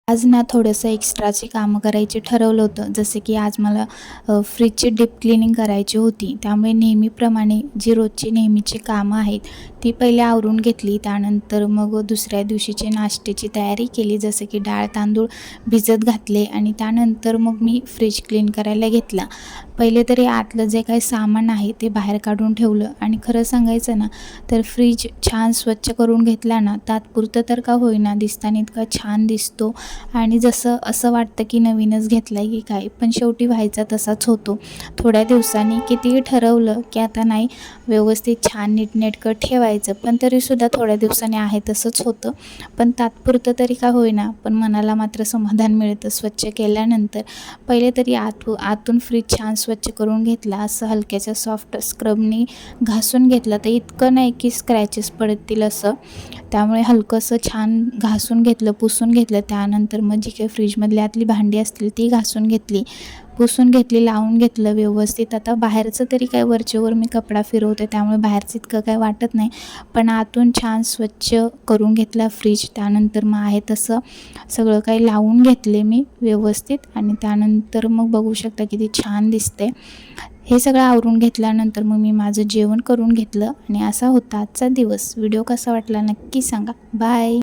आज ना थोडंसं एक्स्ट्राची कामं करायची ठरवलं होतं. जसं की आज मला फ्रीजची डीप क्लीनिंग करायची होती. त्यामुळे नेहमीप्रमाणे जी रोजची नेहमीची कामं आहेत ती पहिले आवरून घेतली. त्यानंतर मग दुसऱ्या दिवशीची नाश्त्याची तयारी केली. जसं की डाळ तांदूळ भिजत घातले आणि त्यानंतर मग मी फ्रीज क्लीन करायला घेतला. पहिले तरी आतलं जे काही सामान आहे ते बाहेर काढून ठेवलं आणि खरं सांगायचं ना तर फ्रीज छान स्वच्छ करून घेतला ना, तात्पुरतं तर का होईना दिसताना इतका छान दिसतो आणि जसं असं वाटतं की नवीनच घेतला आहे की काय. पण शेवटी व्हायचा तसाच होतो. थोड्या दिवसांनी कितीही ठरवलं की आता नाही व्यवस्थित छान नीटनेटकं ठेवायचं, पण तरीसुद्धा थोड्या दिवसांनी आहे तसंच होतं. पण तात्पुरतं तरी का होईना, पण मनाला मात्र समाधान मिळतं स्वच्छ केल्यानंतर. पहिले तरी आतून फ्रीज छान स्वच्छ करून घेतला. असं हलक्याच्या सॉफ्ट स्क्रबनी घासून घेतलं तर इतकं नाही की स्क्रॅचेस पडतील असं. त्यामुळे हलकंसं छान घासून घेतलं, पुसून घेतलं. त्यानंतर मग जी काही फ्रीजमधली आतली भांडी असतील ती घासून घेतली, पुसून घेतली, लावून घेतलं व्यवस्थित. आता बाहेरचं तरी काय वरचेवर मी कपडा फिरवते त्यामुळे बाहेरचं इतकं काय वाटत नाही, पण आतून छान स्वच्छ करून घेतला फ्रीज. त्यानंतर मग आहे तसं सगळं काही लावून घेतले मी व्यवस्थित आणि त्यानंतर मग बघू शकता किती छान दिसते. हे सगळं आवरून घेतल्यानंतर मग मी माझं जेवण करून घेतलं आणि असा होता आजचा दिवस. व्हिडिओ कसा वाटला नक्की सांगा. बाय.